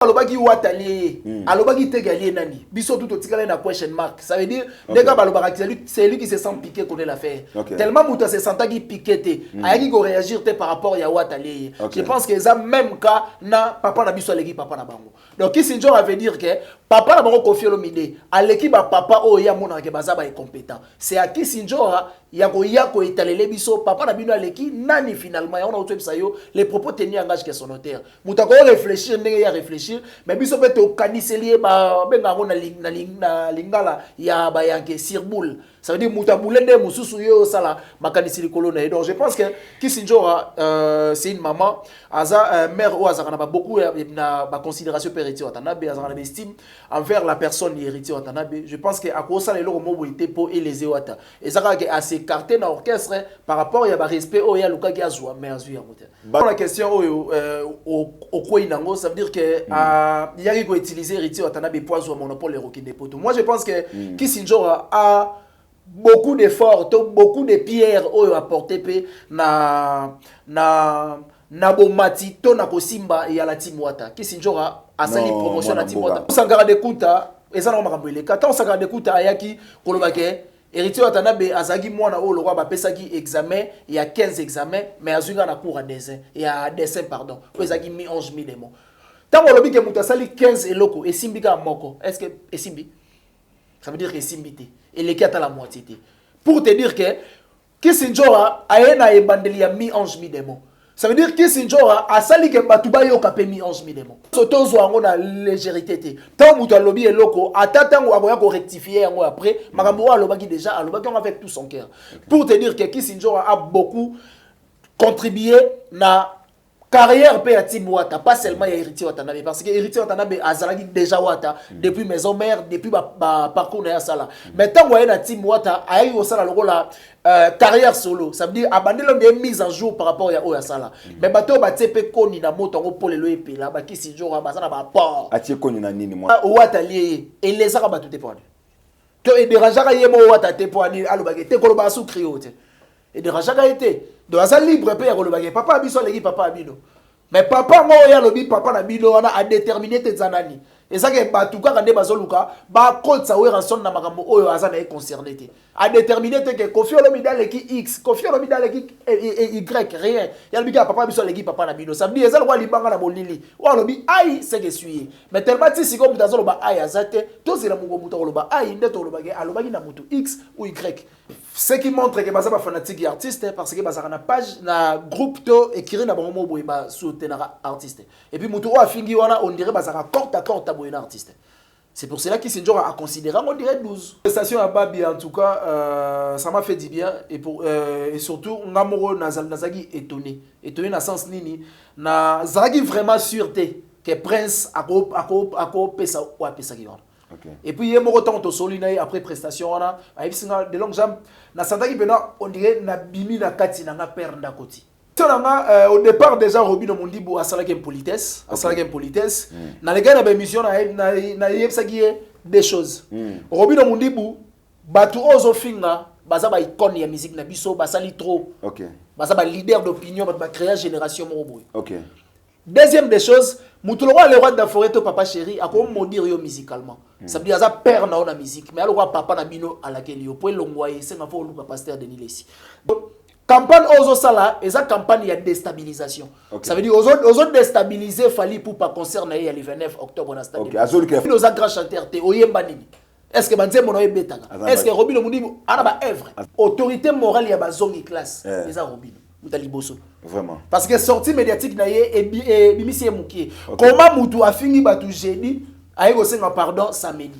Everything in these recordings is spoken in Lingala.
alobaki watali alobaki tegali nani biso tout otikala na question mark ça veut dire dès que balobaka c'est lui qui se sent piqué connaît l'affaire tellement muta se sentaki piqué te ayaki ko réagir te par rapport ya watali je pense que ça même cas na papa na biso aleki papa na bango donc qui sinjo veut dire que papa na bango Koffi Olomide aleki ba papa o ya mona ke baza ba incompétent c'est à qui sinjo ya ko etalele biso papa na bino aleki nani finalement ya on a autopsie sayo les propos tenus engagent que son notaire muta ko réfléchir ndenge ya réfléchir mais biso peut au caniselier ba benga ngona na lingala ya ba yanke sirboul ça veut dire mutabulende mususu yo sala makanisili kolona et donc je pense que Kisinjora c'est une maman aza mère ou azana ba beaucoup na ba considération pour héritier watanabe azana ba estime envers la personne héritier watanabe je pense que à cause ça les logo mo boité pour élever wata et ça que à s'écarter dans orchestre par rapport ya ba respect o ya luka ki azwa mais azu ya moteur la question au quoi inango ça veut dire que il y a qui utiliser héritier watanabe pour azwa monopole rokinde poto moi je pense que Kisinjora a beaucoup d'efforts, beaucoup de pierres ont apporté na bomati to na kosimba ya la team Wata. Kisinjora asali promotion na team Wata. Sangara de kuta ezana makambo eleka. Tant sangara de kuta ayaki kolobake héritier Watanabe azagi mwana o lokwa ba pesaki examen il y a 15 examens mais azuga na cours à dessin il y a dessin pardon. Ezagi mi 11 000 mots. Tant olobi ke mutasali 15 eloko et simbika moko. Est-ce que esimbi? Ça veut dire que simbité et les quatre à la moitié. Pour te dire que Kisinjora a un bandeli a mis 11 000 démons. Ça veut dire que Kisinjora a sali que Batuba yo kapé mis 11 000 démons. Soto zo ango na légèreté. Tant muta lobby et loco, attends ou aboya ko rectifier ango après, makambo alobaki déjà alobaki avec tout son cœur. Pour te dire que Kisinjora a beaucoup contribué na carrière pe ya team Wata, pas seulement ya héritier Watanabe parce que héritier Watanabe azalaki déjà Wata depuis maison mère depuis parcours na ya sala mais tant wa na team Wata ayi au sala lokola carrière solo ça veut dire abandonner des mises en jour par rapport ya oya sala mais bato ba tepe koni na moto ngo pole lo epela ba Kisinjora bazana ba port atie koni na nini moi Wata lié et les saka bato te poani to e dérangeaka yemo Wata te poani alobaki te koloba sous criote et dérangeaka été donc ça libre pe ya kolobaki papa abiso leki papa abino mais papa mo ya lobi papa na bino wana a déterminer te zanani et ça que batuka kande bazoluka ba kotsa we ranson na makambo oyo azana e concerné te a déterminer te que Koffi Olomide leki x Koffi Olomide leki y rien ya lobi ka papa biso leki papa na bino ça veut dire ezal kwa libanga na bolili wa lobi ai c'est que suye mais tellement si comme tazolo ba ai azate to zela mungo muto loba ai ndeto lobaki alobaki na mutu x ou y ce qui montre que baza ba fanatique artiste parce que baza na page na groupe to écrit na bango boy ba soutenir artiste et puis mutu o afingi wana on dirait baza corps à corps boy na artiste c'est pour cela Kisinjora a considéré on dirait 12 prestation à Babi en tout cas ça m'a fait du bien et surtout ngamoro nazagi étonné na sens nini na zagi vraiment sûreté que Prince ako pesa wa pesa ki wana. Okay. Et puis il y a mon temps to solina après prestation on a de longues jambes na santaki pena on dirait na bimi na kati na père ndakoti. Au départ déjà Robino Mondibu a salaki politesse, na les gars na émission na yebsaki des choses. Robino Mondibu batu ozo finga baza ba icône ya musique na biso basali trop. OK. Baza ba leader d'opinion ba créer génération mo boy. OK. Deuxième des choses, Moutouloa le roi de la forêt to papa chéri a comme maudire yo musicalement. Ça veut dire ça père na la musique mais alors papa na bino à laquelle yo pour longwaye c'est ma faut le pasteur Denis Lessi. Donc campagne ozo sala et ça campagne ya déstabilisation. Okay. Ça veut dire ozo déstabiliser fali pour pas concerner le 29 octobre na stade. OK, azoli que nos grands chanteurs te oyemba nini. Est-ce que banze mono ebetanga? Est-ce que Robino Mondibu ana ba œuvre autorité morale ya bazongi classe les Robino. Vraiment. Parce que sortie médiatique na ye et bimisi mukie. Comment mutu a fini batu jeudi ayi go senga pardon samedi.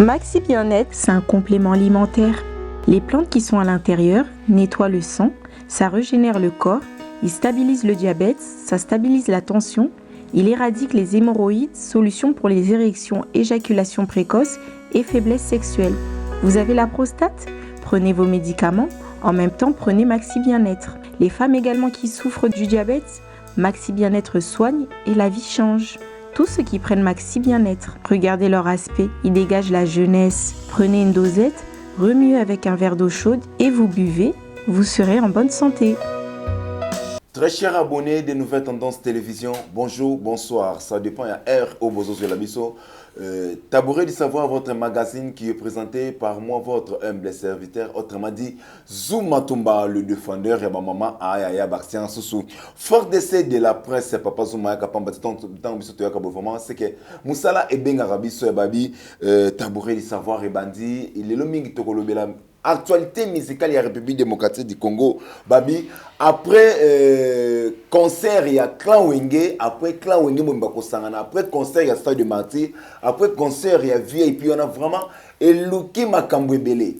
Maxi Bien-être, c'est un complément alimentaire. Les plantes qui sont à l'intérieur nettoient le sang, ça régénère le corps, il stabilise le diabète, ça stabilise la tension, il éradique les hémorroïdes, solution pour les érections, éjaculation précoce et faiblesse sexuelle. Vous avez la prostate? Prenez vos médicaments, en même temps prenez Maxi Bien-être. Les femmes également qui souffrent du diabète, Maxi Bien-être soigne et la vie change. Tous ceux qui prennent Maxi Bien-être, regardez leur aspect, ils dégagent la jeunesse. Prenez une dosette, remuez avec un verre d'eau chaude et vous buvez, vous serez en bonne santé. Très chers abonnés des Nouvelles Tendances Télévision, bonjour, bonsoir. Ça dépend, il y a R au Bozo sur la Bisso. Tabouret du Savoir, votre magazine qui est présenté par moi, votre humble serviteur, autrement dit, Zoumatumba, le défendeur, et ma maman, Aya Baxian Soussou. Fort d'essai de la presse, Papa Zouma, Kapamba, c'est que Moussala et Ben Arabi, Babi, Tabouret du Savoir et Bandi, il est le Mingi Tokolobela. Actualité musicale de la République démocratique du Congo, Babi. Après concert, il y a Clan Wenge. Après Clan Wenge, après concert, il y a Stade de Martyr. Après concert, il y a VIP. On a vraiment Eluki Makambwebele.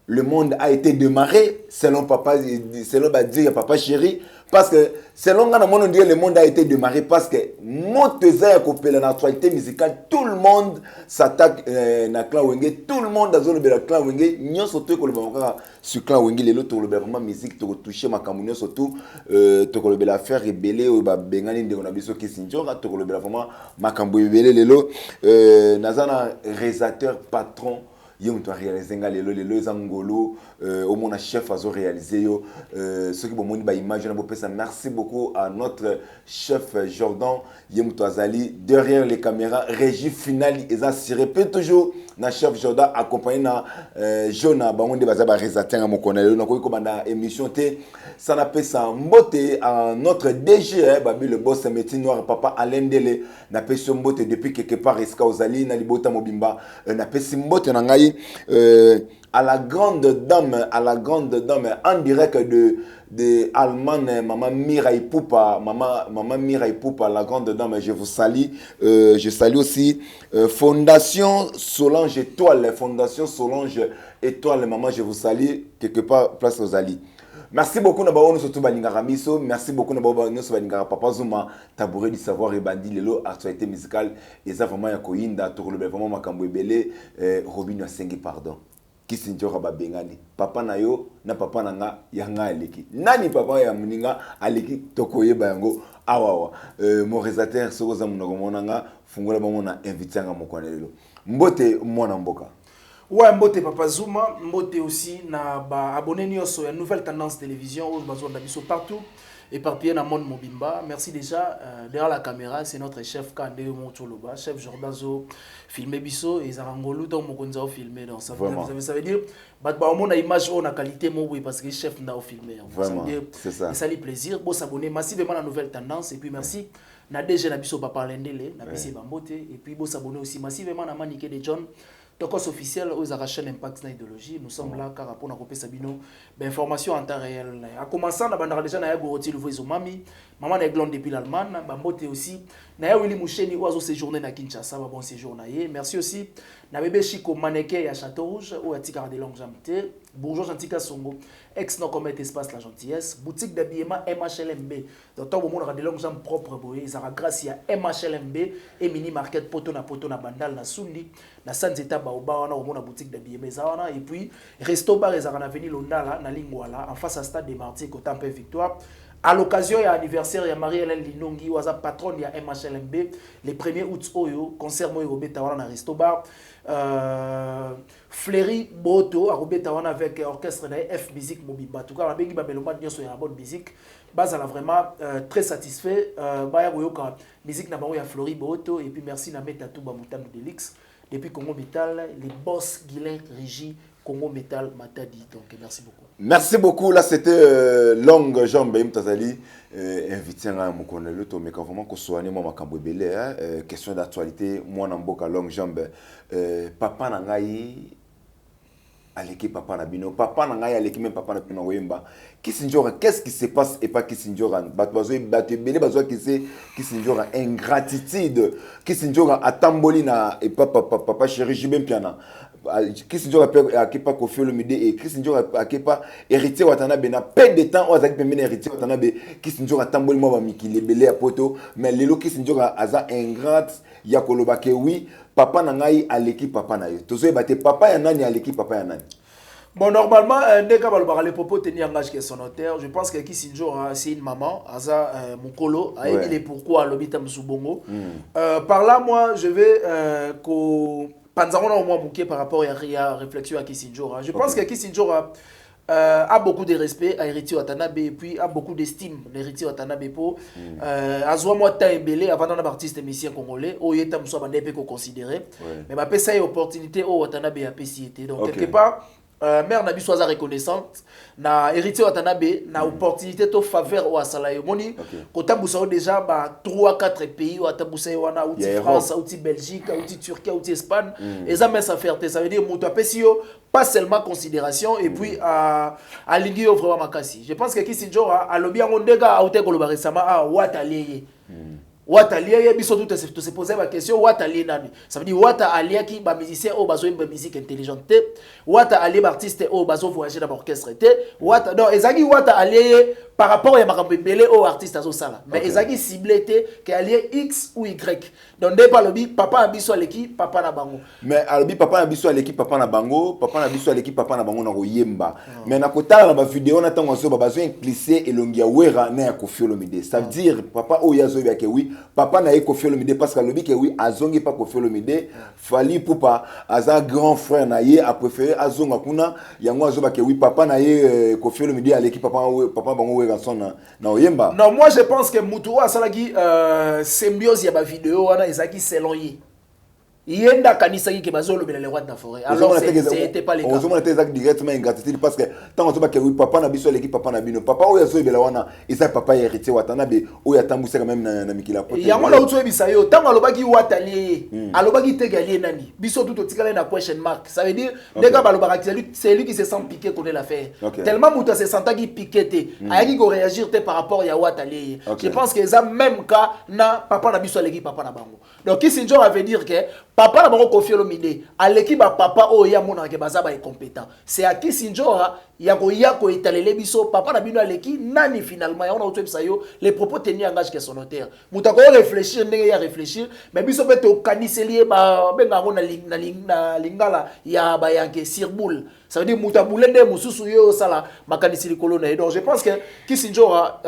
Le monde a été démarré, selon papa, selon Badi, papa chéri. Parce que, selon on dit le monde a été démarré parce que, la actualité musicale, tout le monde s'attaque à Clan Wenge, tout le monde a zone de la Clan Wenge. Nous sommes sur Clan Wenge, les autres, vraiment musique, tu touché ma camoufle, surtout, tu as la faire rebelle, ou bengani de Gonabiso qui s'injure, tu as vraiment ma camoufle, les lots, Nazana, réalisateur, patron. Yom to réaliser les angolo au mon chef a réalisé ceux qui vont monter image merci beaucoup à notre chef Jordan Yom to azali derrière les caméras régie finale ils assurent toujours na chef Jordan accompagné na Jona bango de bazaba réalisateur à mon connaître na ko komanda émission té ça n'appelle ça mbote à notre DG babi le boss métier noir papa Alain Dele na pesi mbote depuis quelque part iska ozali na libota mobimba na pesi mbote na ngai à la grande dame en direct de Allemagne, maman Mireille Poupa, maman Mireille Poupa, la grande dame, je vous salue. Je salue aussi Fondation Solange Étoile, maman, je vous salue quelque part place aux Ali. Merci beaucoup Nabaono surtout Baningara Miso, merci beaucoup Nabaono Baningara Papa Zuma, Tabouret du Savoir et Bandi Lelo, actualité musicale, et ça vraiment Yakoinda, Tokolo vraiment Makambo Ebele, Robin Yasengi pardon. Qui s'injora Bengani. Papa Nayo, na papa nanga yanga aleki. Nani papa ya muninga aleki tokoye bango awawa. Mon réalisateur Sokoza Munogomonanga, Fungola Bamona invité à Mokonelelo. Mbote Mwana Mboka. Ouais, mbote Papa Zuma, mbote aussi na ba abonné nyonso ya Nouvelle Tendance Télévision ou bazon d'abiso partout éparpillé dans le monde mobimba. Merci déjà derrière la caméra, c'est notre chef Kande Montoloba, chef Jordazo filmé biso et Zarangolo donc Mokonzao filmé donc ça veut dire bah on a image on a qualité mon oui parce que chef n'a filmé. Vraiment. C'est ça. Et ça lui plaisir. Bon s'abonner massivement à la Nouvelle Tendance et puis merci na DG na biso papa Lendele na bisi bambote et puis bon s'abonner aussi massivement à Maniké de John. Donc, officiel aux Arachel Impact na idéologie, nous sommes là car pour nous Sabino, information en temps réel. A commençant na bandara déjà na ya goroti le voizo mami, maman est glande depuis l'Allemagne, bambote aussi. Na ya Willy Moucheni oiseau séjourné na Kinshasa, bon séjour na ye. Merci aussi na bébé Chico Maneke à Château Rouge ou à Tika de longue jambe. Bourgeois Gentika Songo, ex non commet espace la gentillesse, boutique d'habillement MHLMB. Donc tant au monde a des longues jambes propres boy, ils a grâce à MHLMB et mini market poto na bandal na Sundi, na Sanzeta Baoba na au monde boutique d'habillement zawana et puis resto bar ils a avenue Londala na Lingwala en face à stade des Martyrs au Temple Victoire. À l'occasion, il y a l'anniversaire, il y a Marie-Hélène Linongi, ou patronne, il y a MHLMB, les 1er août, concert Moï Robé Tawana dans Resto Bar. Fleury Boto, à Robé Tawana avec orchestre de F Musique Mobiba. En tout cas, il y a une bonne musique. Baz a vraiment très satisfait. Baya Goyoka, musique n'a pas eu à Fleury Boto, et puis merci na Metatou Bamoutam Delix. Depuis Congo Metal, les boss Guilain Régie. Congo Metal Matadi. Donc, merci beaucoup. Merci beaucoup. Là, c'était Longue Jambe Mtazali, invité à Mokonelo, mais quand vraiment qu'on soit moi Makambo Belé, question d'actualité, moi Namboka Longue Jambe, Papa Nangaï, aleki papa na bino papa na ngai aleki même papa na bino wemba Kisinjora qu'est-ce qui se passe et pas Kisinjora bato belé bazo Kisinjora ingratitude Kisinjora atamboli na et papa chéri jibem piana Kisinjora akepa Koffi Olomide et Kisinjora akepa héritier Watanabe na peu de temps ozaki pembeni héritier Watanabe Kisinjora atamboli mo ba mikili belé a poto mais lelo Kisinjora aza ingrate ya koloba ke oui papa na ngai aleki papa na yo tozo ebate papa ya nani aleki papa ya nani. Bon, normalement, dès qu'on va les propos tenir engagé que son notaire, je pense que Kisinjora, c'est une maman, Aza Mukolo, il est pourquoi l'obita Msubongo. Par là, moi, je vais Panzarona au moins bouquet par rapport à réflexion à Kisinjora. Je pense que Kisinjora a beaucoup de respect à Héritier Watanabe et puis a beaucoup d'estime l'Héritier Watanabe pour Azwa moi taïbelé avant d'un artiste musicien congolais, au yeta mso bandé qu'on considérer. Mais ma pesa une opportunité au Watanabe a péciété. Donc quelque part mère na biso aza reconnaissante na héritier Watanabe na opportunité to faveur au asalayo moni kotambusa déjà ba 3-4 pays ou atambusa wana outi France outi Belgique outi Turquie outi Espagne et ça mais ça fierté ça veut dire muto apesio pas seulement considération et puis à lingio vraiment makasi je pense que Kisinjora a lobi ngo ndega outé koloba récemment a Wataleye Watalie biso tout se poser la question Watalie nani ça veut dire Wata alia qui ba musicien au bazo ba musique intelligente Wata alia artiste au bazo voyager dans orchestre Wata donc ezaki Wata alia par rapport à makambo belé au artiste azo sala mais ezaki ciblé que alia X ou Y donc dès pas lobi papa abiso l'équipe papa na bango mais alobi papa abiso l'équipe papa na bango papa abiso l'équipe papa na bango na koyemba mais na kotala na ba vidéo na tango so ba bazo inclisser elongia wera na ya Koffi Olomide ça veut dire papa o yazo ya ke oui papa na Koffi Olomide parce que lobi ke oui azongi pas Koffi Olomide fali poupa aza grand frère na ye a préféré azonga kuna yango azoba ke oui papa na Koffi Olomide à l'équipe papa bango wera son na oyemba non moi je pense que mutu asalaki symbiose ya ba vidéo wana ezaki selon yi yenda kanisa ki bazolo bela les rois de la forêt alors c'était pas les cas on était exact directement ingratitude parce que tant on se que oui papa na biso l'équipe papa na bino papa o yazo bela wana isa papa héritier Watanabe o yatambusa quand même na mikila pote yango na utu ebisa yo tant alobaki Watali alobaki tegali nani biso tout otikala na question mark ça veut dire ndeka balobaka c'est lui qui se sent piqué connaît l'affaire tellement muta se sentaki piqué té ayaki ko réagir té par rapport ya Watali je pense que ça même cas na papa na biso l'équipe papa na bango donc Kisinjora veut dire que papa na bango Koffi Olomide à l'équipe papa o ya mona ke bazaba est compétent c'est à Kisinjora ya ko etalele biso papa na bino aleki nani finalement ya on a otwebisa yo les propos tenus engagé que son notaire mutako réfléchir ndenge ya réfléchir mais biso beto kaniselier ba benga ngo na lingala ya ba yanke sirboul ça veut dire mutabulende mususu yo sala makanisi likolo na donc je pense que Kisinjora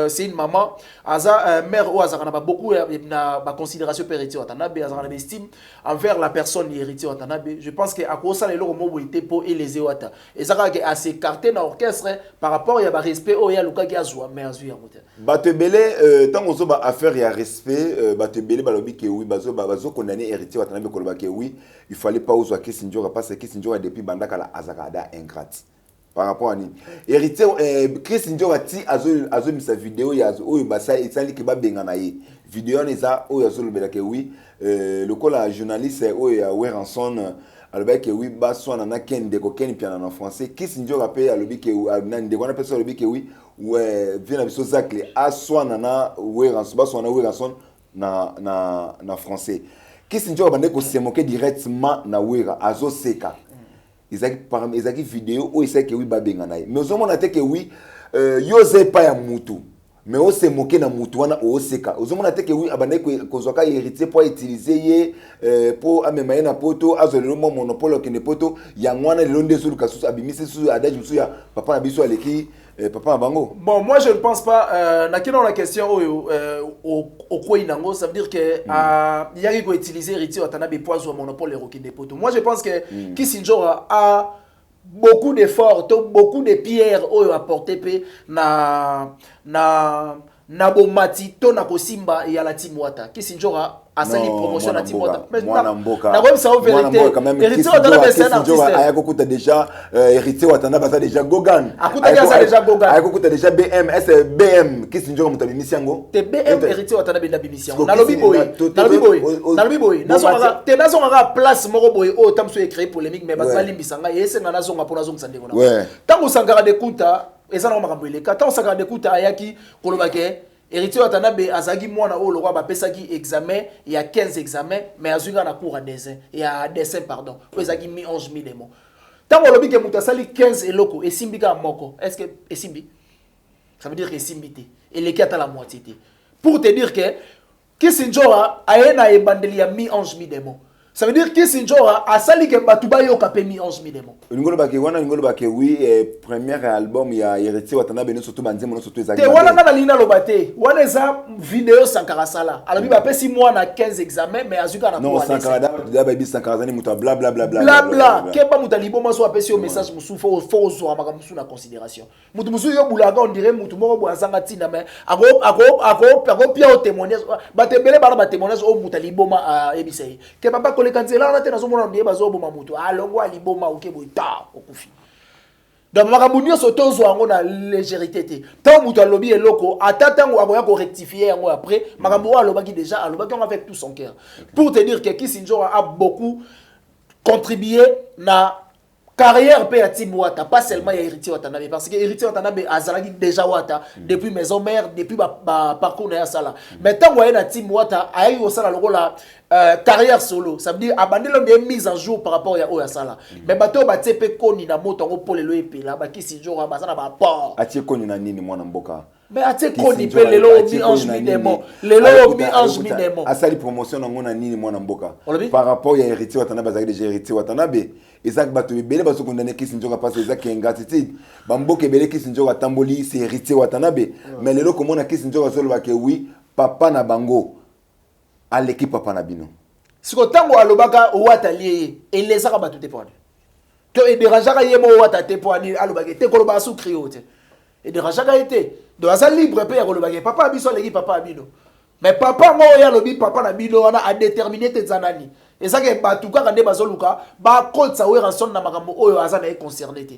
c'est une maman aza mère ou azaka na beaucoup na ba considération per héritier Watanabe azaka na estime envers la personne héritier Watanabe je pense que à cause ça les logo mo boité pour élever Wata et ça que assez écarté dans orchestre par rapport ya ba respect o ya luka ki azwa mais azwi ya moteur bato belé tant on ba affaire ya respect bato belé balobi ke oui bazo condamner héritier Watanabe koloba ke oui il fallait pas uzwa Kisinjora parce que Kisinjora depuis bandaka la azakada ingrate par rapport à ni héritier Kisinjora ti azo misa vidéo ya o basa etali ke ba benga na ye vidéo neza o yazo lobela ke oui le cola journaliste o ya Weranson alors que oui bas soit na ken de ko ken piano en français Kisinjora pe alobi ke nan de kona personne alobi ke oui ouais vient biso zakle a soit na Weranson bas soit na Weranson na français Kisinjora bande ko se moquer directement na Wera azo seka ezaki vidéo o isaki ke oui ba benga na mais ozo mona te ke oui yoze pa ya mutu mais on se moquer na mutu wana o seka ozomona te ke oui abane ko zoka héritier pour utiliser ye pour amema na poto azolelo mo monopole ke ne poto ya ngwana le londe sur kasusu abimisi su adage musu ya papa na biso aleki papa bango bon moi je ne pense pas na kino la question au quoi nango ça veut dire que yaki ko utiliser héritier Watanabe poids ou monopole roki de poto moi je pense que Kisinjora a beaucoup d'efforts, beaucoup de pierres au apporté pe na bomati to na kosimba ya la team Wata Kisinjora asali promotion na timota mwana mboka na comme ça en vérité héritier Watanabe c'est un artiste ayakokuta déjà héritier Watanabe ça déjà Gogan akuta ça déjà Gogan ayakokuta déjà BM est BM Kisinjoka mutabimisi yango te BM héritier Watanabe na bimission na lobi boy nazonga te nazonga place moko boy o tamso écrit polémique mais ba limbisanga yese na nazonga pour nazonga sandeko na tango sangara de kuta ezana makambo eleka tango sangara de kuta ayaki kolobake héritier Watanabe azagi mwana o lokwa ba pesaki examen il y a 15 examens mais azuga na cours à dessin il y a dessin pardon o ezagi mi 11000 demo tango lobi ke mutasali 15 eloko esimbika moko est-ce que esimbi ça veut dire que simbité et les quatre à la moitié pour te dire que Kisinjora a na ebandeli ya mi 11000 demo. Ça veut dire que Kisinjora a sali ke batuba yo kapé mi 11000 demo. Ngolo bake oui premier album ya héritier Watanabe no surtout banzemo no surtout ezaki. Te wana na lina lobate. Wana eza vidéo Sankara sala. Alors bi pesi moi na 15 examens mais azuka na non Sankara da ba bi Sankara zani muta bla bla bla bla. Bla bla. Ke ba muta liboma so apesi au message musu faut zo amaka musu na considération. Mutu musu yo bulaga on dirait mutu moko bo azanga tina mais ako pia au témoignage. Batebele bana ba témoignage au muta liboma a ebisei. Ke papa les kanzela na tena zomona ndiye bazoboma mutu alongo aliboma okeboita okufi donc makambo soto zo ngo na légèreté te tant mutu alobi eloko atatango akoya ko rectifier yango après makambo alobaki déjà alobaki avec tout son cœur pour te dire que Kisinjora a beaucoup contribué na carrière pe ya Tim Wata pas seulement ya héritier Watanabe parce que héritier Watanabe azalaki déjà Wata depuis maison mère depuis parcours na ya sala mais tant wa na Tim Wata ayi au sala lokola carrière solo ça veut dire abandelo de mise en jour par rapport ya o ya sala mais bato ba tepe koni na moto ngo polelo epela ba Kisinjora bazana ba port atie koni na nini mwana mboka mais atie koni pe lelo mi ange mi demo lelo mi ange mi demo asali promotion na ngona nini mwana mboka par rapport ya héritier Watanabe azaki déjà héritier Watanabe ezak bato ebele baso condamné Kisinjoka parce ezak ingratitude bamboka ebele Kisinjoka tamboli c'est héritier Watanabe mais lelo komona Kisinjoka solo ba ke oui papa na bango à l'équipe papa na bino siko tango alobaka Watalié et les arabes tout dépend que et dérangeaka yemo Watate pour ani alobaka te koloba sous criote et dérangeaka été donc asa libre pe ya kolobaka papa biso l'équipe papa bino mais papa ngo ya lobi papa na bino wana a déterminé te zanani et ça que batuka kande bazoluka ba kotsa we ranson na makambo oyo azana e concerné te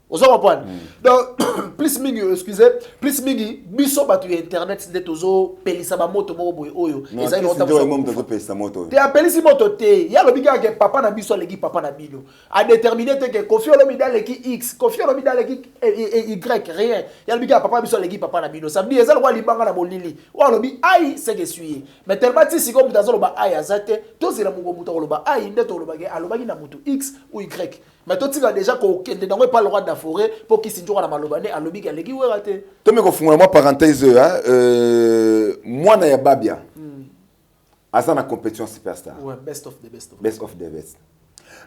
Vous comprenez? Donc, plus mingi, excusez, plus mingi, biso batu internet de tozo pelisa ba moto mo boy oyo. Eza ino tabu mo tozo pelisa moto. Te apelisi moto te. Ya lo biga ke papa na biso legi papa na bino. A déterminer te ke Kofi Olomide legi X, Kofi Olomide legi Y, rien. Ya lo biga papa biso legi papa na bino. Ça veut dire eza lo libanga na bolili. Wa lo bi ai c'est que suye. Mais tellement ti siko mutazo lo ba ai azate, to zela mungo muto lo ba ai ndeto lo ba ke alobaki na mutu X ou Y. Mais toi tu as déjà qu'au dans pas le droit de la forêt pour qu'il s'injure à la malobane à l'obi qu'elle est qui ouais raté. Toi mais qu'on fond moi parenthèse moi na ya babia. Asa na compétition superstar. Ouais, best of the best of. Best of the best.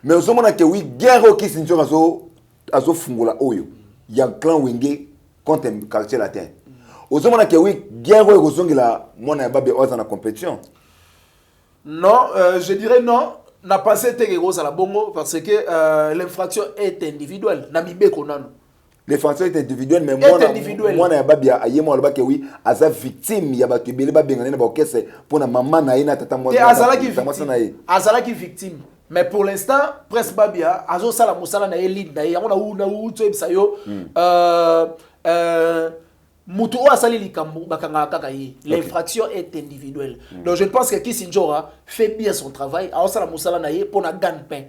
Mais au moment que oui guerre qui s'injure azo fungula oyo. Ya clan wenge contre un quartier latin. Au moment que oui guerre ko zongela moi na ya babia asa na compétition. Non, je dirais non. N'a pas été gros à la bongo parce que l'infraction est individuelle. Namibé konano. L'infraction est individuelle mais moi na babia ayemo aloba ke oui aza victime ya batu belé ba bengana ba okese pour na maman na ina tata moi. Azala qui victime. Mais pour l'instant presse babia azo sala musala na elite na ya on a to ebsayo Mutu asali likambu bakanga kaka yi. L'infraction est individuelle. Donc je pense que Kisinjora fait bien son travail. A osala musala na ye pour na gagne-pain.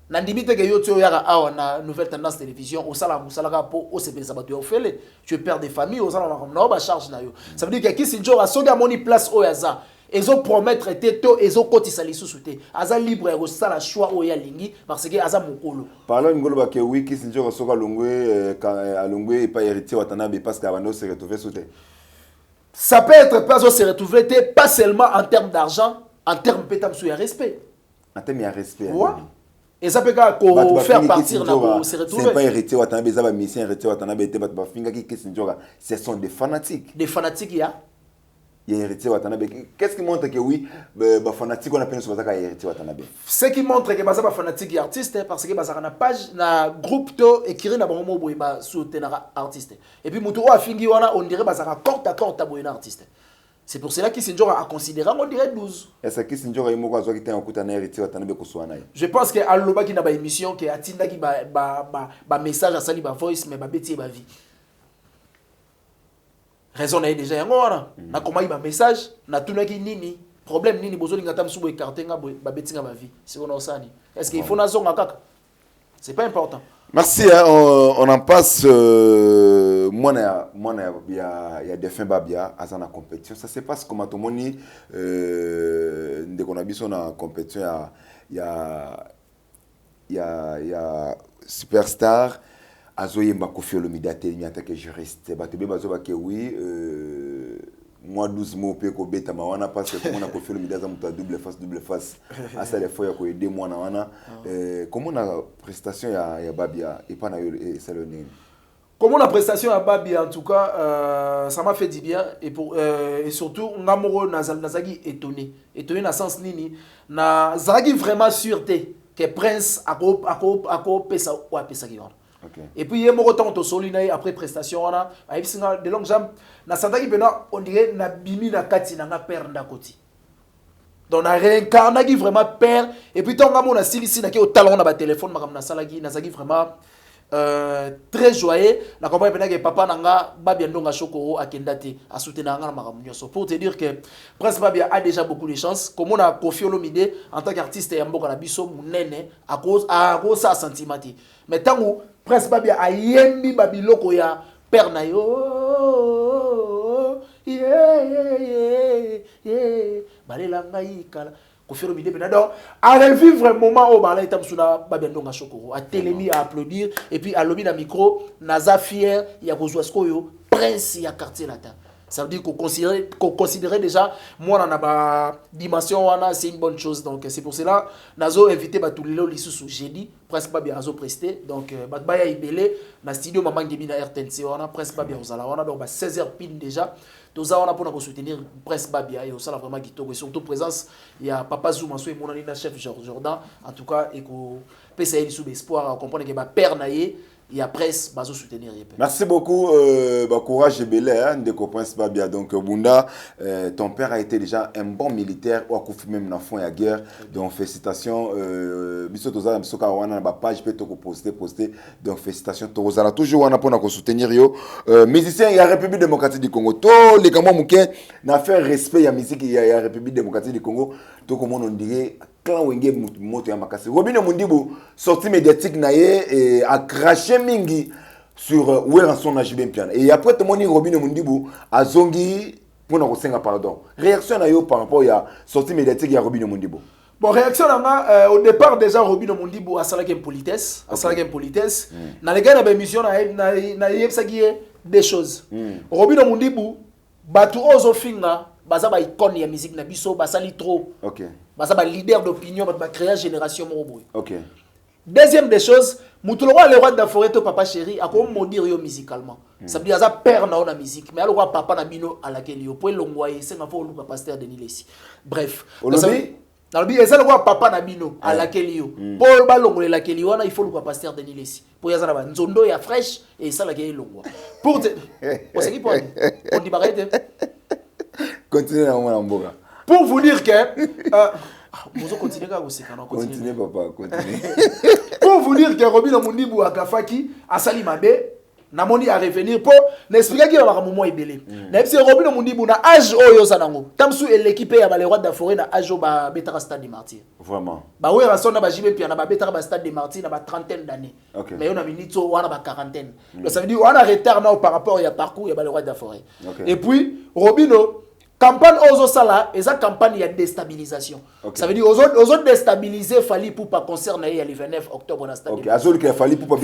Na ndibite ke yo tio yaka awa na nouvelle tendance télévision osala musala ka po osepelisa bato ya ofele. Tu perds des familles osala na ba charge na yo. Ça veut dire que Kisinjora soki a moni place oyaza. Ezo promettre teto ezo kotisa lisusu te aza libre ya kosala choix oya lingi parce que aza mokolo parlons ngolo ba ke oui Kisinjora soka longwe alongwe et pas héritier Watanabe parce que abano se retrouver sous terre. Ça peut être pas se retrouver pas seulement en termes d'argent en termes pétam sous respect en termes de respect ouais. Et ça peut faire partir na se retrouver c'est pas héritier Watanabe ça va mission héritier Watanabe te ba finga ki Kisinjora ce sont des fanatiques ya il y a héritier Watanabe. Qu'est-ce qui montre que oui, les fanatiques on appelle ça héritier Watanabe? Ce qui montre que les fanatiques et artistes parce que bazaka na page na groupe to écrit na bango boy ba soutenir artiste. Et puis mutu a fingi wana on dirait bazaka compte à compte boy na artiste. C'est pour cela qu'Issinjoro a considéré, on dirait 12. Est-ce que Kissinjoro est moko qui était en coup héritier à Tanebe Koswana? Je pense que Aloba qui n'a pas émission, qui a Tinda qui ba message à Sali ba voice, mais ba bêtise ba vie. Raison n'a déjà un on na comment il ba message, na tout qui nini problème nini bozo linga tam subo écarté nga ba bêtise ba vie. C'est on osani. Est-ce qu'il faut na zonga kaka? C'est pas important. Merci, hein, on en passe. Moi, il y a des fins babia à la compétition. Ça se passe comme tout le monde. Dès qu'on a vu son compétition, il y a Superstar. Azoye Mbakofi Olomidate, il y a que juriste. Batebe Bazoba que oui. Moi 12 mots pe ko beta ma wana parce que comment on a confié le média à double face à ça les fois ko aider moi na wana comment on a prestation ya Babia et pas na et Salonine comment la prestation à Babia en tout cas ça m'a fait du bien et surtout ngamoro nazagi étonné na sens nini na zagi vraiment sûreté que Prince ako pesa ou pesa ki okay. Et puis il y a mon temps to solina après prestation on a de longue jambe na santaki pena on dirait na bimi na kati na nga père ndakoti donc na réincarné qui vraiment père et puis tant ngamo na silisi na ki au talon na ba téléphone makam na salagi na zaki vraiment très joyeux na comprendre pena que papa nanga Babia ndonga Shokoro akendate a soutenir nga na makam nyoso pour te dire que Prince Babia a déjà beaucoup de chance comme on a Koffi Olomide en tant qu'artiste ya mboka na biso munene à cause ça sentimenti mais tant où Prince Babia a yembi babiloko ya père na yo balela ngai kala Koffi Olomide pena donc à revivre un moment où bala etam suna Babia ndonga Shokoro a télémi à applaudir et puis à lobby na micro naza fier ya kozwa skoyo prince ya quartier latin. Ça veut dire qu'on considérait déjà moi dans la dimension c'est une bonne chose donc c'est pour cela nazo invité tous les lots sous jeudi presque pas bien nazo presté donc baya ibelé na studio maman ngebi na RTNC on a presque pas bien osala on a donc 16h pile déjà tous ça on a pour soutenir presque pas bien et on sala vraiment kitoko et surtout présence il y a papa Zouma so et mon ami chef Jordan en tout cas et ko PCL sous espoir comprendre que ba père naé il y a presse bazo soutenir. Merci beaucoup courage et belé hein de Prince Babia donc Bunda ton père a été déjà un bon militaire ou a confirmé même dans fond la guerre donc félicitations biso toza biso ka wana ba page peut to poster donc félicitations tozala toujours wana pour na soutenir yo musicien ya République démocratique du Congo to les kamwa muke na faire respect ya musique ya République démocratique du Congo to comme on dirait quand wenge moto ya makasi Robino Mundibu sortie médiatique naie et a craché mingi sur où est son âge bien piano et après tout moni Robino Mundibu a zongi pour na kosenga pardon réaction na yo par rapport à sortie médiatique ya Robino Mundibu. Bon réaction na au départ déjà Robino Mundibu a salaki politesse na les gars na émission na yebsaki des choses Robino Mundibu batu ozo finga baza ba icône ya musique na biso basali trop. OK. Baza ba leader d'opinion ba créer génération moroboy. OK. Deuxième des choses, Moutouloa le roi de la forêt to papa chéri a comment modire yo musicalement. Ça veut dire ça père na musique mais alors papa na bino à laquelle yo pour longwaye c'est na fo le pasteur Denis Lessi. Bref, Nalobi eza le roi papa na bino à laquelle yo. Pour ba longole laquelle yo il faut le pasteur Denis Lessi. Pour yaza na ba nzondo ya fraîche et ça laquelle longwa. Pour on sait qui pour on dit barrette. Continuez à moi mboka. Pour vous dire que vous continuez à vous continuez papa, continuez. Pour vous dire que Robino Mundibu a Kafaki a sali mabe na moni à revenir pour n'expliquer qu'il y a un moment ibelé. Même si Robino Mundibu na âge oyo sanango. Tamsu et l'équipe ya ba le roi de la forêt na âge ba betara stade de martyr. Vraiment. Ba ouais rason na ba jibe pia na ba betara ba stade de martyr na ba trentaine d'années. Okay. Mais on a minito wana ba quarantaine. Donc ça veut dire on a retard na par rapport ya parcours ya ba le roi de la forêt. Okay. Et puis Robino campagne aux sala et ça campagne de déstabilisation. Okay. Ça veut dire aux déstabiliser fallait pour pas concerner le 29 octobre dans stade. OK, azol que fallait pour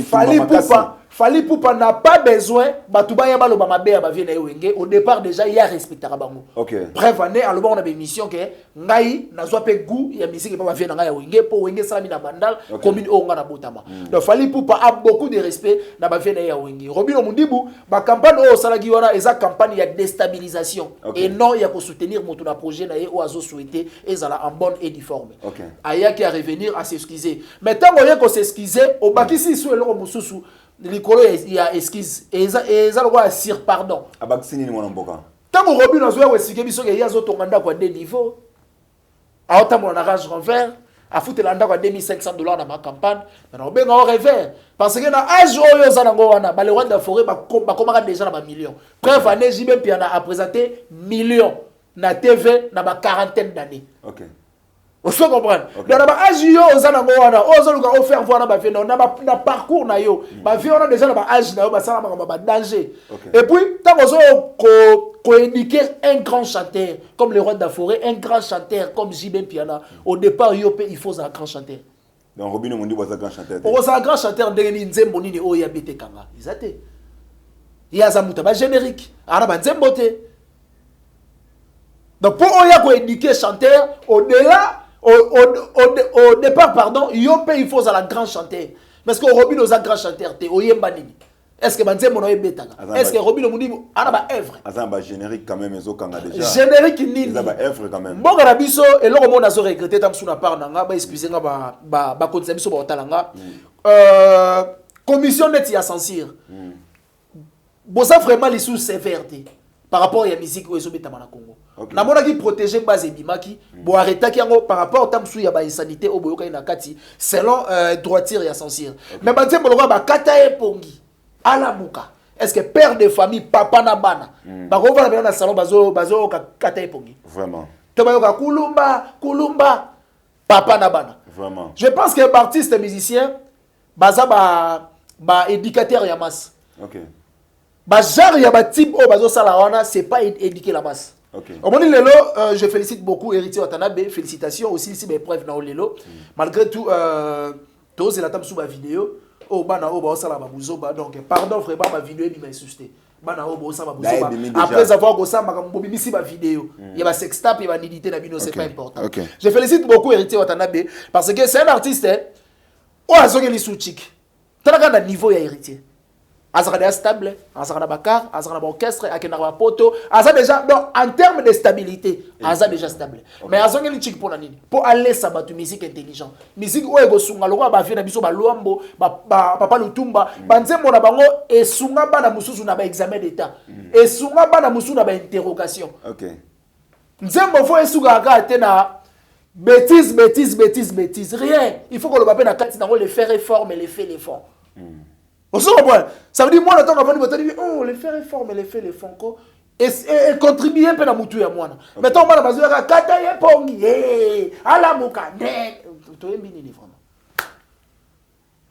fallait pour n'a pas besoin batuba ya balo ba mabe ba vienne wenge au départ déjà il y a respectera bango. OK. Bref année alors on a une émission que ngai na zo pe goût ya musique pas vienne ngai wenge pour wenge sala na bandal commune o nga na botama. Donc fallait pour pas a beaucoup de respect na ba vienne ya wenge. Robino Mundibu ba campagne au sala giwana eza campagne de déstabilisation et non ya pour soutenir mon projet na ou azo souhaiter et ça en bonne et due forme. OK. Aya qui a revenir à s'excuser. Mais tant qu'on s'excuser au bakisi sou le mususu likolo ya esquisse et ça le roi sir pardon. Abakisini ni mwana mboka. Tant que Robin a joué, c'est que biso que yazo tonganda kwa des niveaux. A autant mon arrange renvers, a foutre l'anda kwa $2,500 dans ma campagne. Mais on ben en revers parce que na âge oyo za nango wana, ba le roi de la forêt ba komaka déjà na ba millions. Preuve année JB Piana a présenté millions na TV na ba quarantaine d'années. OK. Vous comprenez? Dans la âge yo za nango wana, ozo luka offert voir na ba vie na parcours na yo. Ba vie on a déjà na ba âge na yo ba sala ba danger. Et puis tant ozo ko éduquer un grand chanteur comme le roi de la forêt, un grand chanteur comme JB Piana. Au départ yo il faut un grand chanteur. Donc Robin Mondibo est un grand chanteur. On a un grand chanteur ndenge nzembo nini o ya bete kanga. Izate. Ya za muta ba générique. Ana ba nzembo te. Donc pour oya ko éduquer chanteur au départ, pardon, il faut un grand chanteur. Mais est-ce que Robin est un grand chanteur? Est-ce que Banzé Mono est bêta? Est-ce que Robin Mounibo a une œuvre? Un générique quand même, déjà. Générique ni. Il a une œuvre quand même. Bon, Garabiso, et là, on a regretté, tant que part, excusez-moi, commission net y a censure. Bon, ça vraiment les sous sévérité. Par rapport à la musique où ils sont au Congo. Na mona qui protéger base bimaki bo arrêter qui par rapport au temps sous ya ba insanité au boyoka ina kati selon droitier ya censure. Mais ba nzembo lokwa ba kata epongi ala muka. Est-ce que père de famille papa na bana ba ko va na salon bazo kata epongi. Vraiment. To ba yoka kulumba papa na bana. Vraiment. Je pense que artiste musicien baza ba éducateur ya masse. OK. Genre ya ba type o bazo sala wana c'est pas éduquer la masse. Okay. Au moment lelo, je félicite beaucoup Héritier Watanabe, félicitations aussi si mes preuves na lelo. Malgré tout tous la table sous ma vidéo, oh bana oh ba sala ba buzoba donc pardon frère ma vidéo ni m'a insulté. Bana oh ba sala ba buzoba après avoir gossa ma bimisi ma vidéo. Il y a ba sextape et ba nudité na bino c'est pas important. Okay. Je félicite beaucoup Héritier Watanabe parce que c'est un artiste oh azongeli souchik. Tala na niveau ya Héritier. Azara stable, Azara bakar, Azara orchestre, Akenara poto, Azara déjà donc en termes de stabilité, Azara déjà stable. Mais Azara ngeli chik pour nani? Pour aller sabatu musique intelligente. Musique o ego sunga lokwa ba vie na biso ba luambo, papa lutumba, banzembo na bango e sunga bana mususu na ba examen d'état. Et sunga bana mususu na ba interrogation. OK. Nzembo fo esuga ka tena bêtise. Rien. Il faut que le pape na kati na le faire effort mais les faits les font. Ça veut dire moi le temps avant de oh les faire effort mais les faits les font quoi et contribuer un peu à mutu ya mwana mettons bana bazo ka kata ye pongi ala muka to yembini ni vraiment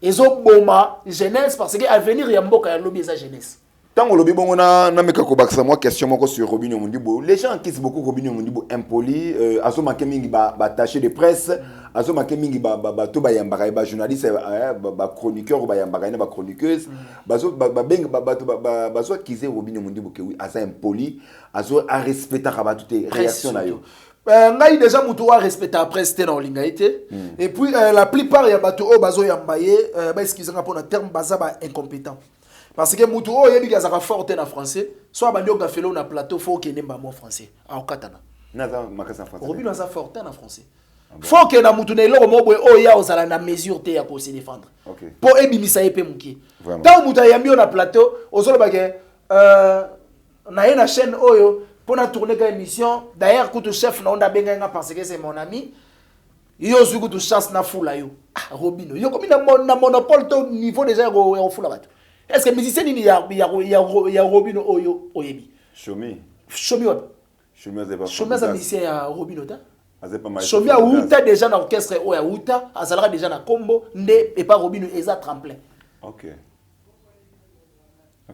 ezo boma jeunesse parce que avenir ya mboka ya lobby eza jeunesse. Tant que lobby bongo na meka ko bakisa moi question moko sur Robin Mondibo. Les gens qui sont beaucoup Robin Mondibo impoli azo manke mingi ba attaché de presse azo manke mingi ba to ba yambaka ba journaliste ba chroniqueur ba yambaka ba chroniqueuse bazo beng bazo kize Robin Mondibo que oui aza impoli azo a respecter ba toutes réaction na yo. Ngai déjà mutu wa respecter la presse te na olinga été et puis la plupart ya bato o bazo yambaye ba excusez moi pour un terme baza ba incompétent. Parce que mutu o yebi ka forte na français soit ba ndioka felo na plateau faut que nemba mo français en katana naza makasa français Robin naza forte na français faut que na mutu na eloko mo boy o ya osala na mesure te ya ko se défendre pour ebimisa epé muki tant mutu ya mio na plateau ozolo ba ke na ye na chaîne oyo pour na tourner ka émission d'ailleurs kutu chef na onda benga nga parce que c'est mon ami yo zuku tu chasse na fula yo Robin yo comme na monopole to niveau déjà go fula bato. Est-ce que musicien ni ya Robin oyo oyebi? Shomi what? Shomi za musicien ya Robin ota? Shomi a uta déjà na orchestre oya uta, azalaka déjà na combo nde et pas Robin eza tremplin. OK.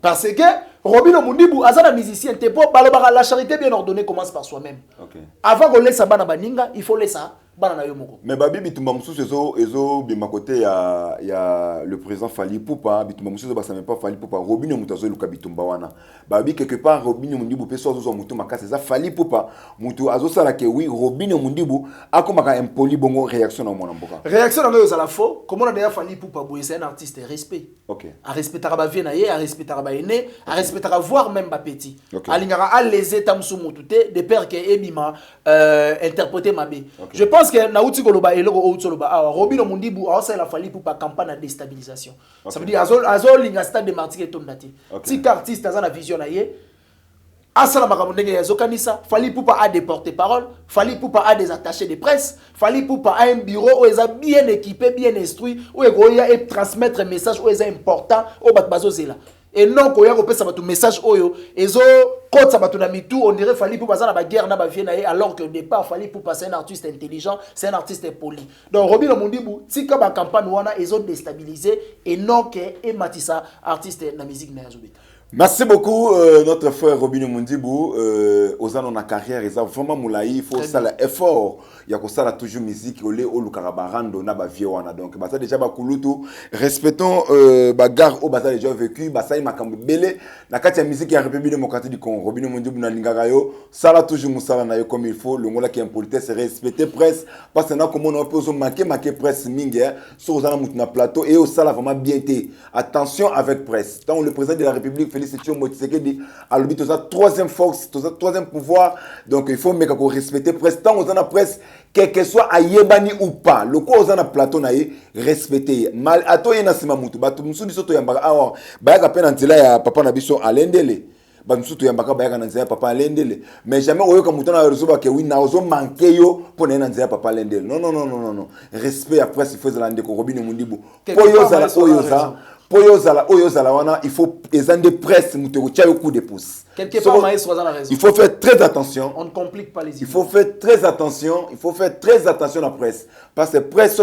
Parce que Robin Mondibo azana musicien te po balobaka la charité bien ordonnée commence par soi-même. OK. Avant qu'on laisse bana baninga, il faut laisser bana na yo moko. Mais babi bitumba mususu ezo bima côté ya le président Fally Poupa bitumba mususu ba ça même pas Fally Poupa Robin mutazo luka bitumba wana. Babi quelque part Robin Mondibo peso azo mutu makasa za Fally Poupa mutu azo sala ke oui Robin Mondibo akomaka impoli bongo réaction na mona mboka. Réaction na yo za la faux, comment on a déjà Fally Poupa boy c'est un artiste respect. OK. A respecter ba vie na ye, a respecter ba aîné, a respecter voir même ba petit. Okay. Alingara a les états msumutute de père que ebima interpréter mabe. Je pense que nauti koloba eloko outoloba awa Robin Mondibo a ça la Fally Poupa campagne de déstabilisation. Ça veut dire azol linga stade de Martinique tondati. Si artiste azana vision na ye asala makambo ndenge ya zokanisa Fally Ipupa a des porte-parole, Fally Ipupa a des attachés de presse, Fally Ipupa a un bureau où ils sont bien équipé, bien instruit, où ils ont transmettre un message où ils sont important au batbazo zela. Et non koya ko pesa batu message oyo ezo kotsa batu na mitu on dirait Fally Ipupa za na ba guerre na ba vie na ye alors que au départ Fally Ipupa c'est un artiste intelligent, c'est un artiste poli. Donc Robino Mundibu tika ba campagne wana ezo déstabiliser et non que et matisa artiste na musique na yazobeta. Merci beaucoup, notre frère Robino Mundibou. Aux années de carrière, il a vraiment moulaï. Il faut ça l'effort. Il y a ça toujours musique. Olé olu karabarando na ba viewana. Donc, bah ça déjà ba kulutu. Respectons bagarre au basa déjà vécu. Bah ça il m'a cambi belé. Na katia musique ya République démocratique du Congo. Robino Mundibou na lingarayo. Ça là toujours moussala na yo comme il faut. Le ngola qui est impolitesse, c'est respecter presse. Parce que na comme on peut manquer presse mingue. Sur aux années na plateau et au ça là vraiment bien été. Attention avec presse. Tant le président de la République Félicitations Motisekedi à l'objet de sa troisième force, de sa troisième pouvoir. Donc il faut respecter presse. Tant aux en presse, quel que soit à Yebani ou pas, le quoi aux en plateau naïe, respecter. Mal à toi yena simamutu. Batu msudi soto yambaka. Alors, bayaga pena ntila ya papa nabiso alendele. Batu msutu yambaka bayaga nanzela ya papa alendele. Mais jamais oyoka mutana ya rezoba ke oui na ozo manke yo pour na nanzela ya papa alendele. Non non non non non non. Respect à presse il faut zalande ko Robino Mundibu. Poyoza la oyoza. Oyozala wana, il faut des presse au coup de pouce. Quelque part, Maïs a raison. Il faut faire très attention. On ne complique pas les idées. Il faut faire très attention. Il faut faire très attention à la presse. Parce que la presse,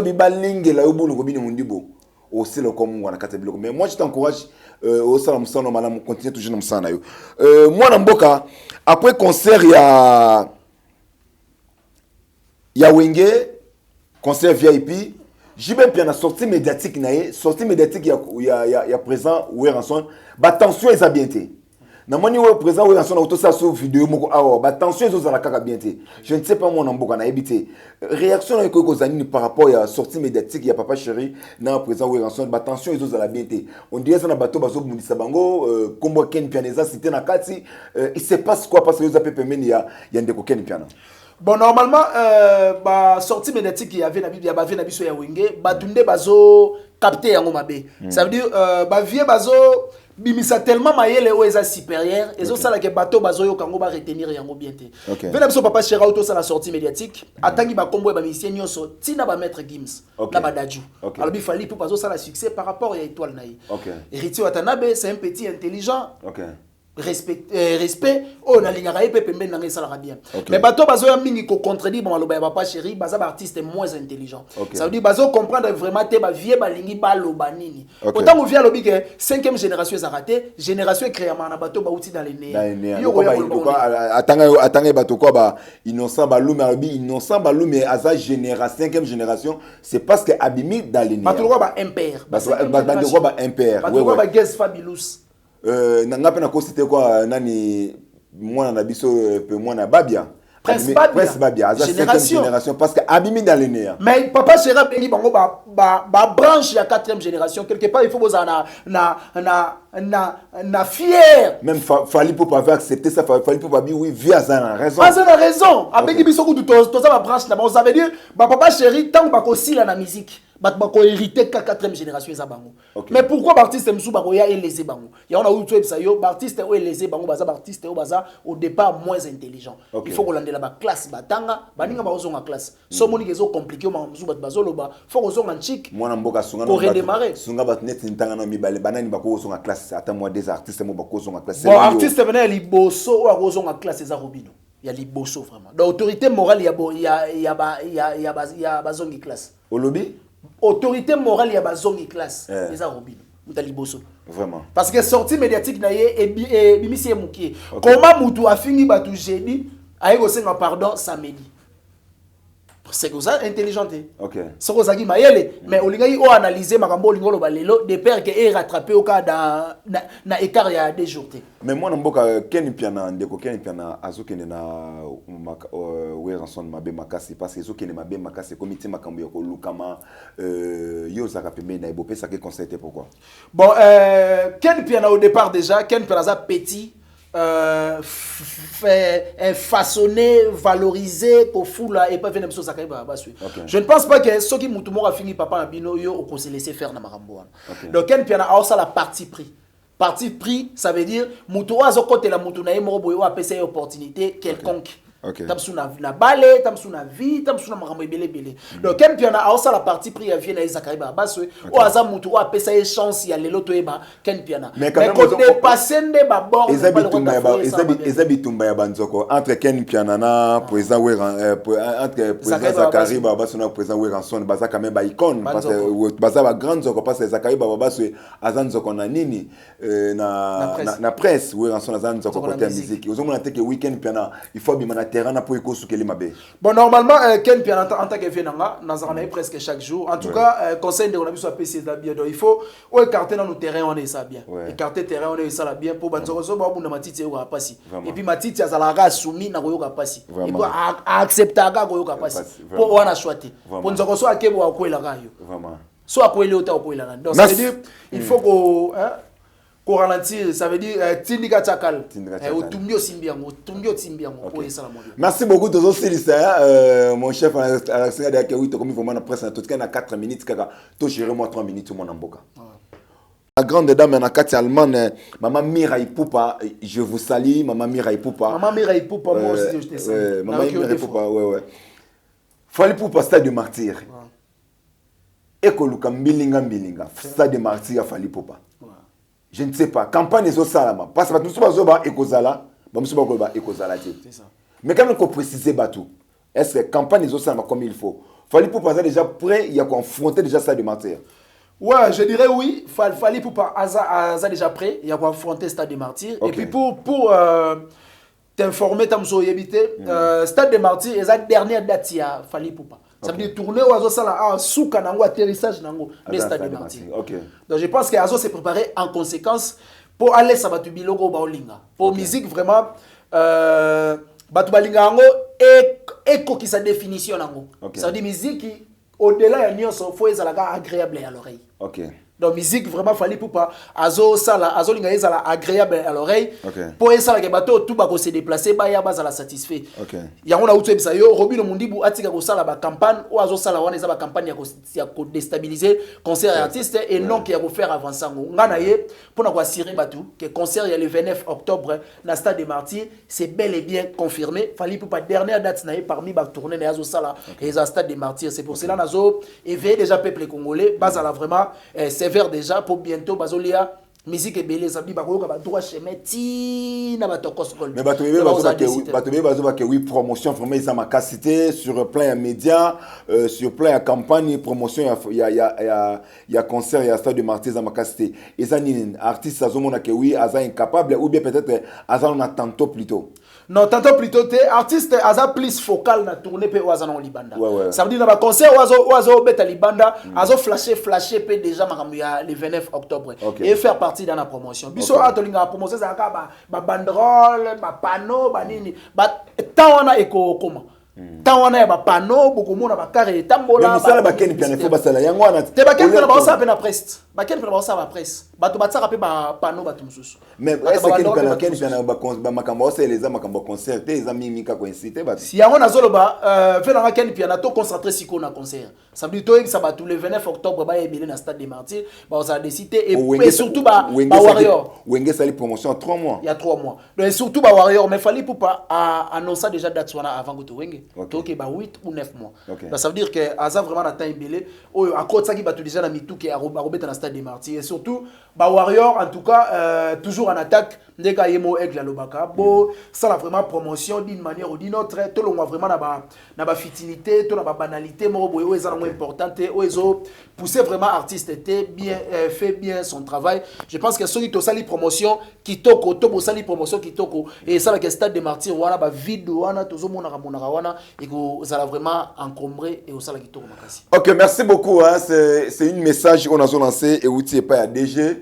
aussi le comme mais moi je t'encourage au salam sana madame continue toujours dans ça moi na mboka après concert il y a Wenge concert VIP. J'ai même bien la sortie médiatique sortie médiatique il y a présent où est rançon bah tension est bien été na moni où présent où est rançon auto ça sur vidéo moko ah bah tension est la kaka bien été je ne sais pas moi namboka na ebité réaction na ko zani par rapport à sortie médiatique il y a papa chéri na présent où est rançon bah tension est la bien été on dirait ça na bateau bazo mundisa bango kombo ken pianeza cité na kati il se passe quoi parce que les appels il y a ndeko ken piano. Bon, normalement, bah, sortie médiatique, il y avait na biso ya Wenge, batunde bazo capté yango mabe. Ça veut dire, bah, vie bazo, bimisa tellement maïele ou eza supérieur, et zo sala ke bateau bazo yo kango ba retenir yango bien te. Vena biso papa chéra auto ça la sortie médiatique, atangi ba kombo ba musicien nyoso, tina ba maître Gims, na ba Dadju. Alors il fallait pour bazo ça la succès par rapport à étoile naï. Héritier Watanabe, c'est un petit intelligent. Respect oh na lingara pe pembe na ngesa la bien mais bato bazo ya mingi ko contredire bon loba papa chéri baza ba artiste moins intelligent ça veut dire bazo comprendre vraiment te ba vie ba lingi ba loba nini autant on vient lobi que 5e génération est raté génération créé na bato ba outi dans les nez yo atanga bato quoi ba innocent ba lume abi innocent ba lume aza génération 5e génération c'est parce que abimi dans les nez bato quoi ba impère ba impère bato quoi ba guest fabulous nanga pena ko c'était quoi nani mwana na biso pe mwana babia Prince Babia aza génération parce que abimi dans le nez mais papa sera bengi bango ba branche ya 4e génération quelque part il faut boza na fier même Fally Ipupa avait accepté ça Fally Ipupa bi oui via ça raison abengi biso ku to za ba branche na ba ça veut dire ba papa chéri tant ba ko sila na musique ba ko hérité 4e génération eza bango mais pourquoi artiste msu ba ko ya elésé bango ya on a eu tout ça yo artiste o elésé bango baza artiste o baza au départ moins intelligent il faut ko landela ba classe batanga baninga ba ozonga classe so moni kezo compliqué ma msu ba bazoloba faut ko zonga chic mwana mboka sunga pour redémarrer sunga ba net ntanga na mibale banani ba ko zonga classe ata moi des artistes mo ba ko zonga classe bon artiste venait liboso o ko zonga classe eza Robino il y a liboso vraiment l'autorité morale il y a bazongi classe au lobby autorité morale il y a bazongi classe eza Robino mutaliboso vraiment parce que sortie médiatique na ye et bimisi e mukie comment mutu afingi batu jeudi aiko senga pardon samedi c'est que ça intelligenté c'est que ça qui maïele mais olingai o analyser makambo lingolo balelo de père que est rattrapé au cas na écart il y a des jours mais moi namboka ken piana ndeko ken piana azokene na weranson mabe makasi parce que azokene mabe makasi comité makambo ya kolukama yo zaka pembe na ebope ça que constaté pourquoi bon ken piana au départ déjà ken piana petit façonner, valoriser pour foula et pas venir me ça je ne pense pas que ceux qui m'ont fini papa Abino yo on se laisser faire na marambo donc ken piana a ça la partie pris Parti pris, ça veut dire mutu azo côté la mutu na yemo boyo apesa opportunité quelconque. Okay. Tamsuna na balé, tamsuna vie, tamsuna makambo ebele bele. Donc ken piana aosa la partie pris ya vie na Zakari Babaswe o aza mutu o apesa chance ya lelo to eba ken piana. Mais côté passende ba bord ezabi tumba ya banzoko entre ken piana na président entre président Zakari Babaswe na président Weranson baza quand même ba icône parce que baza ba grande zoko parce que Zakari Babaswe azanzoko na nini na presse Weranson azanzoko côté musique. Ozomona te que weekend piana il faut bimana bon, normalement, Ken Piana en tant que Venanga, nous avons presque chaque jour. En tout cas, conseil de l'on a PC bien. Donc il faut écarter dans nos terrains, on est ça bien. Écarter terrain, on est ça bien pour banzozo ba bunda matiti yoga passi. Et puis matiti azalaga soumis na yoga passi. Et puis accepter aga yoga passi. Pour on a choisi. Pour nzokoso akebo akwela gayo. Vraiment. Soit akwele ota akwela. Donc ça veut dire il faut que qu'on ralentir, ça veut dire tindika chakal. Merci beaucoup de mon chef Alexandre qui est comme vraiment presse na 4 minutes kaka to gérer moi 3 minutes mon amboka. La grande dame en Katia Allemagne, maman Mirai Poupa, je vous salue, maman Mirai Poupa. Maman Mirai Poupa, moi aussi je te salue. Maman Mirai Poupa, ouais. Fallait Poupa stade de martyr. Ekoluka mbilinga, stade de martyr fallait Poupa. Je ne sais pas. Campagne est au salama. Parce que nous sommes à Ekozala. Nous sommes à Ekozala. Mais quand on précise Batou, est-ce que campagne est au salama comme il faut? Fallait pour passer déjà prêt, il y a confronté déjà ça de martyr. Ouais, je dirais oui. Fallait pour passer déjà prêt, il y a confronté Stade des Martyrs. Okay. Et puis pour t'informer, Stade des Martyrs, et la dernière date, il fallait pour pas. Ça veut dire tourner au Azo à souka nango atterrissage nango des Stade des Martyrs. Okay. Donc je pense que Azo s'est préparé en conséquence pour aller à Batu Bilogo Baolinga. Pour musique vraiment Batu Balinga nango et qui sa définition nango. Ça veut dire musique qui au-delà de nyonso faut ezalaga agréable à l'oreille. OK. Donc musique vraiment fallait pour pas Azo linga ezala agréable à l'oreille. Pour ça que bateau tout ba ko se déplacer ba ya bazala satisfait. OK. Ya on a outu bisa yo Robino Mundibu atika ko sala ba campagne ou Azo sala wana eza ba campagne ya ko déstabiliser concert artiste et non qui a ko faire avancer ngo. Ngana ye pour na ko assurer batou que concert il y a le 29 octobre na Stade des Martyrs, c'est bel et bien confirmé. Fallait pour pas dernière date na parmi ba tourner na Azo sala et za Stade des Martyrs, c'est pour cela nazo éveiller déjà peuple congolais bazala vraiment sévère déjà pour bientôt bazolia musique et belé sabi bakoyoka ba droit chemin ti na batokos kol. Mais bato oui promotion vraiment ils ma capacité sur plein de médias sur plein de campagne promotion il y a concert il y a Stade de Martyrs ma capacité et ça ni artiste azomona que oui aza incapable ou bien peut-être aza on a tantôt plutôt. Non, tantôt plutôt t'es artiste aza plus focal na tourner pe oazana libanda. Ça veut dire na ba concert oazo beta libanda, azo flasher pe déjà makambo ya le 29 octobre et faire partie dans la promotion. Biso atolinga la promotion ça ka ba banderole, ba panneau, ba nini, ba tawana eko comment. Tawana ya ba panneau, beaucoup mona ba carré tambola. Mais ça ba ken piano faut ba sala yango wana. Te ba ken piano ba sa pe na presse. Ba ken piano ba sa ba presse. Bato batsaka pe ba panneau bato mususu. Mais est-ce que ken piano ba makambo c'est les makambo concert les amis mika ko inciter ba. Si yango nazolo ba fait na ken piano to concentrer siko na concert. Ça veut dire to ça ba tous le 29 octobre ba ebele na Stade des Martyrs, ba on a décidé et surtout ba Warrior. Wenge sali promotion en 3 mois. Il y a 3 mois. Donc surtout ba Warrior mais fallait pour pas annoncer déjà date soit avant que to wenge. Donc ba 8 ou 9 mois. Donc ça veut dire que Aza vraiment na temps ebele o akotsa ki ba déjà na mitu ke arobeta na Stade des Martyrs et surtout ba Warrior en tout cas toujours en attaque ndeka yemo aigle la lobaka bo ça la vraiment promotion d'une manière ou d'une autre tout le monde vraiment na ba fitinité tout na ba banalité mo boyo ezala mo importante o ezo pousser vraiment artiste était bien fait bien son travail. Je pense que celui qui sali promotion kitoko to bo sali promotion kitoko et ça la Stade des Martyrs wana ba vide wana tozo mona wana et que ça la vraiment encombré et au sala kitoko makasi. OK, merci beaucoup hein. C'est une message qu'on a lancé et outil pas à DG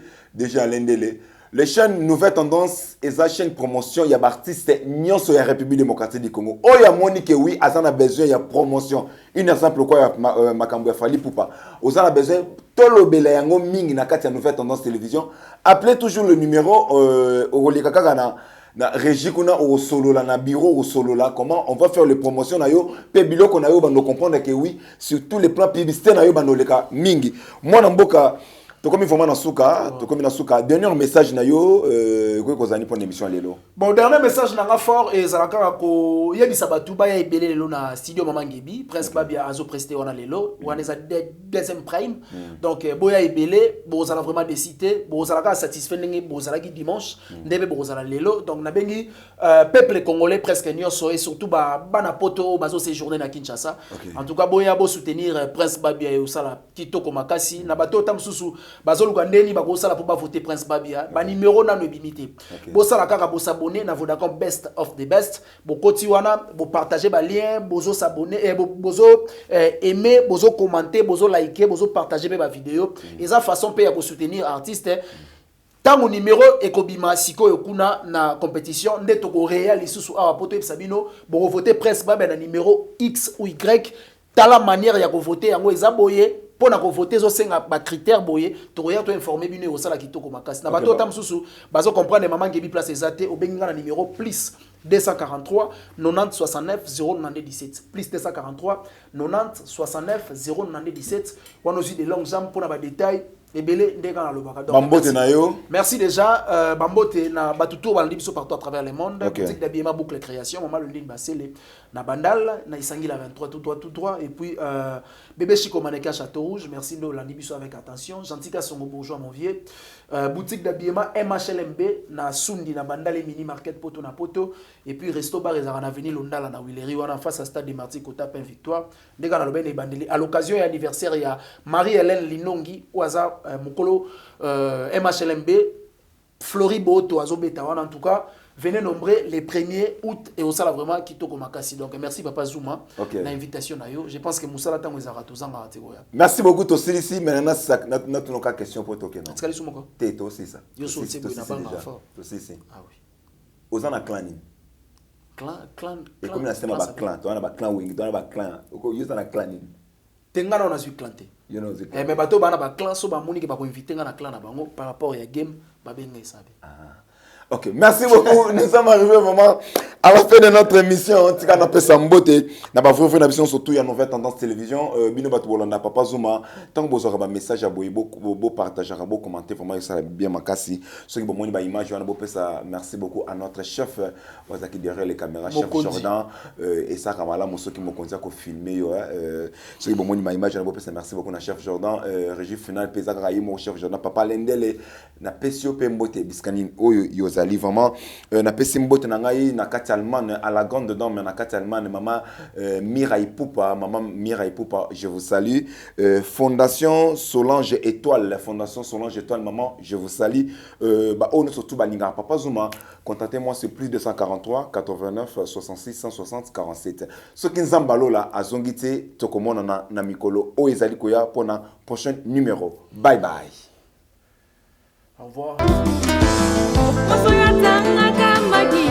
à l'Indélé. Les chaînes Nouvelle Tendance et la chaîne promotion, il y a des artistes nions sur la République démocratique du Congo. Oh, il y a Monique, oui, Azan a besoin, il y a promotion. Un exemple, quoi, il y a Makambo Fali Poupa. Ozan a besoin, Tolo Belayango Ming, Nakati, Nouvelle Tendance Télévision. Appelez toujours le numéro, au Likaka, na régie kuna au solo là na bureau au solo là comment on va faire les promotions na yo pe bilo qu'on a yo bando comprendre que oui sur tous les plans publicitaires na yo bando leka mingi moi na mboka tokomi vraiment na suka tokomi na suka dernier message na yo ko kozani pour l'émission lelo bon dernier message na nga fort et zalaka ko yebisa batu ba ya ebele lelo na studio Mama Ngebi Prince Babia azo prester wana lelo wana za deuxième prime donc boya ebele bo zala vraiment décider bo zalaka satisfait ndenge bo zala ki dimanche ndebe bo zala lelo donc na bengi peuple congolais presque nyonso et surtout bana poto bazo séjourner na Kinshasa en tout cas boya bo soutenir Prince Babia et osala kitoko makasi na bato tamsusu bazoluka ndeni bakosala pour voter Prince Babia ba numéro na no bimité bosala kaka bo s'abonner na Vodacom best of the best bo koti wana bo partager ba lien bozo s'abonner et bozo aimer bozo commenter bozo liker bozo partager ba vidéo et ça façon pe ya ko soutenir artiste tango numéro ekobima sikoyo kuna na compétition nde toko réel isusu awa poto ebsabino bo voter Prince Babia na numéro X ou Y tala manière ya ko voter yango eza boye pour na ko voter zo senga ba critère boye to ya to informer bino osala kitoko makasi na bato tamsusu bazo comprendre Mama Ngebi place ezate obenga na numéro plus 243 90 69 097 plus 243 90 69 097 wana aussi de longues jambes pour na ba détails ebele ndeka na lobaka donc bambote na yo merci déjà bambote na batuto balandi biso partout à travers le monde boutique d'habillement boucle création maman Lundine Basele na Bandal na Isangi la 23 tout droit et puis bébé Chico Maneka Château Rouge merci de landi biso avec attention Gentika Songo Bourgeois mon vieux boutique d'habillement MHLMB na Sundi na Bandal et mini market poto na poto et puis resto bar ezara na avenue Londala na Willery wana face à stade de Martyrs Kota Pain Victoire ndeka na lobene bandeli à l'occasion et anniversaire ya Marie-Hélène Linongi oaza mukolo MHLMB Floribo to azobeta wana en tout cas venez nombrer les 1er août et au sala vraiment kitoko makasi donc merci papa Zuma na invitation na yo je pense que musala tango ezara tozanga ategoya merci beaucoup to silisi maintenant na tunoka question pour toke non skali sumoko teto c'est ça yo so tebo na banga fort to silisi ah oui ozana clan et comme la sema ba clan to na ba clan wing to na ba clan yo zana clan tengana on a su planté mais bato bana ba clan so ba moni ke ba ko inviter nga na clan na bango par rapport ya game ba benga sabe Ok, merci beaucoup. Nous sommes arrivés vraiment à la fin de notre émission. En tout cas, on a fait ça en beauté. On a fait une émission surtout, il y a une nouvelle tendance télévision. Bino Batoubolanda, Papa Zuma. Tant que vous aurez un message à beau partager, à beau commenter, vraiment, ça va bien makasi. Ceux qui ont une image, on a beau ça. Merci beaucoup à notre chef, qui derrière les caméras, chef Jordan. Et ça, Kamala, ceux qui m'ont conduit à filmer. Ceux qui ont une image, on a beau ça. Merci beaucoup à chef Jordan. Régie finale, Pesa Raïmo, chef Jordan. Papa Lendele, na Pesio Pembote, Biscanin, Yoza. Vraiment na pesi mbote na ngai na kati Allemagne à la grande dame na kati Allemagne maman Mirai Poupa je vous salue Fondation Solange Étoile maman je vous salue ba on surtout balinga Papa Zuma contactez-moi sur plus 243 89 66 160 47 ce qui nzambalo la azongite tokomona na mikolo o ezali koya pona prochain numéro bye bye. Au revoir. Masoya tanga kamagi